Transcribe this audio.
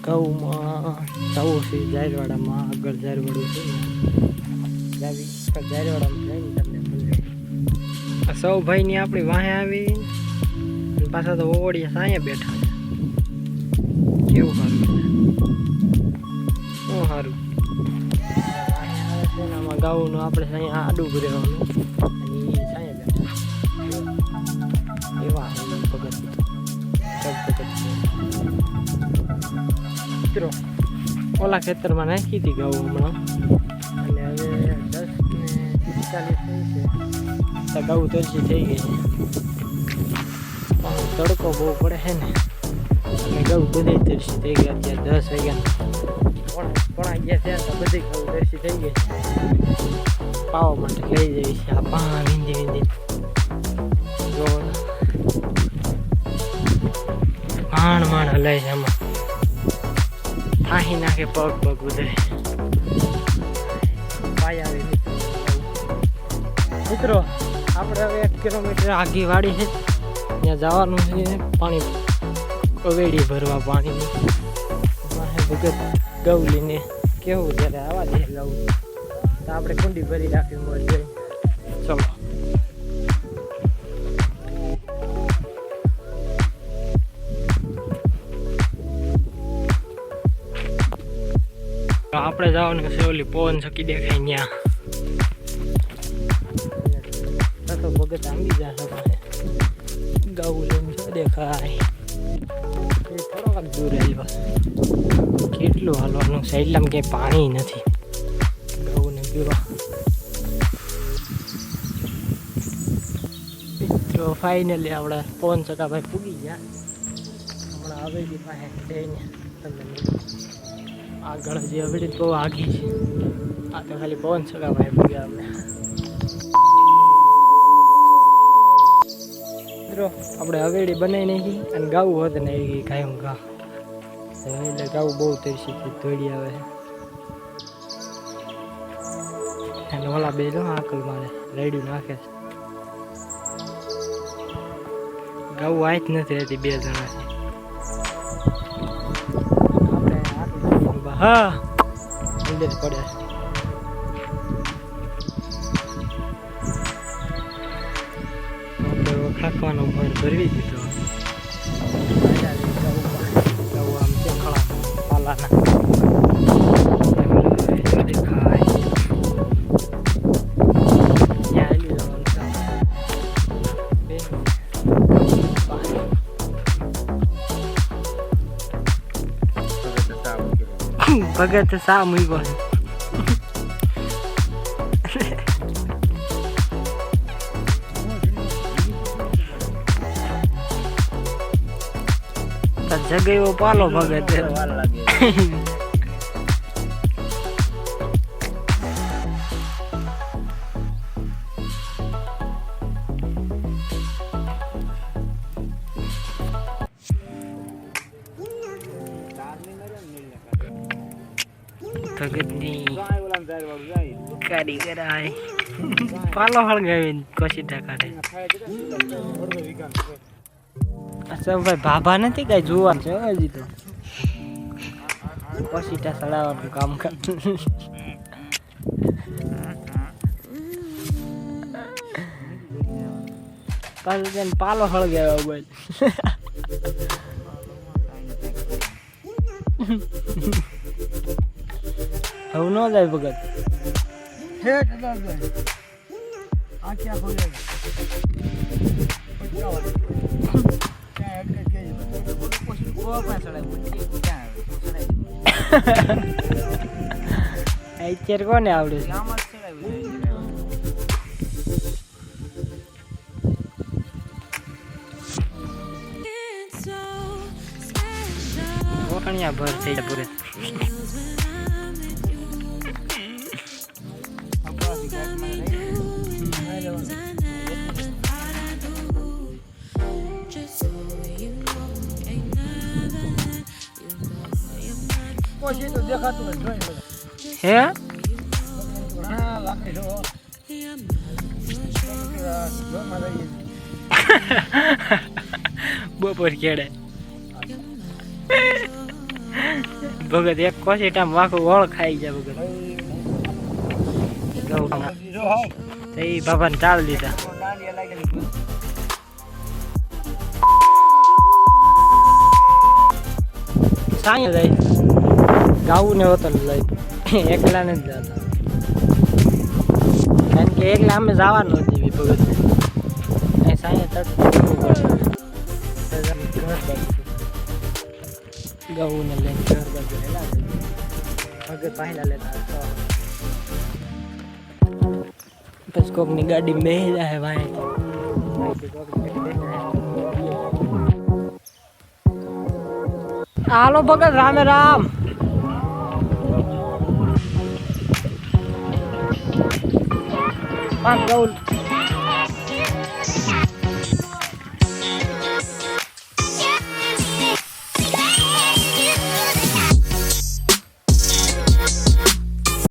ઘઉંમાં જવું છે જાયરવાડામાં, આગળ જાયરવાડું છે જાયરવાડામાં જઈને તમને મળે. સૌ ભાઈની આપણી વાહે આવી અને પાછા તો ઓવડિયા સાયા બેઠા છે. કેવું સારું શું સારું આમાં ગાઉનું આપણે અહીંયા આડું રહેવાનું અને એ સાયા બેઠા એવા ભગત મિત્રો. ઓલા ખેતરમાં નાખી હતી ઘઉં હમણાં અને હવે 10 ને 45 થઈ છે તો ઘઉં તરસી થઈ ગઈ છે. તડકો બહુ પડે છે ને અને ઘઉં બધી તરસી થઈ ગયા. અત્યારે 10 વાગ્યા પોણા ગયા ત્યાં તો બધી ઘઉં તરસી થઈ ગઈ છે. પાવા માટે લઈ જઈ છે આ પા વિંધી વિંધી માણ હલાય છે આમાં. થાહી નાખે પગ બધે પાયા આવે. મિત્રો આપણે હવે 1 કિલોમીટર આગી વાડી છે ત્યાં જવાનું છે પાણી કવેડી ભરવા પાણીની. ભગત ઘઉં લઈને કેવું જ્યારે આવા દે ઘઉં તો આપણે કુંડી ભરી રાખવી મળે. ચલો આપણે જવાનું છે ઓલી પવન સકી દેખાય ત્યાં તો ભગત આંબી જશે પાસે ગાવું લઈને દેખાય. થોડોક દૂર આવ્યો કેટલું હાલવાનું. સાઈડલામાં ક્યાંય પાણી નથી ગાઉને પીવા. મિત્રો ફાઇનલી આપણે પવન સકાભાઈ પૂગી ગયા. હમણાં હવેલી પાસે જઈને તમને આગળ જે હવેલી બહુ આગી છે. આ તો ખાલી પવન સકાભાઈ પૂગ્યા આપણે. મિત્રો આપણે હવેલી બનાવી નાખી અને ગાવું હોત ને આવી ગઈ કાયમ ઘા એટલે ગાવું બહુ તરસી ધોડી આવે અને ઓલા બે લો આકલ મારે રેડ્યું નાખે છે. ગાવું આય જ નથી રહેતી 2 જણા છે. હા અંદર પડ્યા ખાખવાનો ભર ભરવી દીધો. આમ ચખડા પાલાના દેખાય ભગત સા મૂકો જગ્યા પાલો ભગત ભગતની ગાડી કરાય પાલો હળગાવીને કોશીટા કાઢે. અચ્છા ભાઈ ભાભા નથી કઈ જોવાનું છે હજી તો કોશીટા ચડાવવાનું કામ કર. પાછું પાલો હળગાવ્યો બોલ. હવે ન જાય ભગત અત્યારે કોને આવડે છે? ઓકણિયા ભર થઈ જાય પૂરે. હે બપોર કેડે ભગત એક કોશીટામ વાખું વળ ખાઈ જાય ભગત એ બાબાને ચાલ દીધા સાંજે જાય ગાવું ને હોતો લઈ એકલા ને જ જતા કારણ કે એકલા અમે જવાનું હતી ભગત સાંજે ગાવું ને લઈને ઘર બાજુ હેલા ભગત પહેલા લેતા પછી કોકની ગાડી મેલા હે ભાઈ હાલો ભગત રામે રામ પાંચ ગૌલ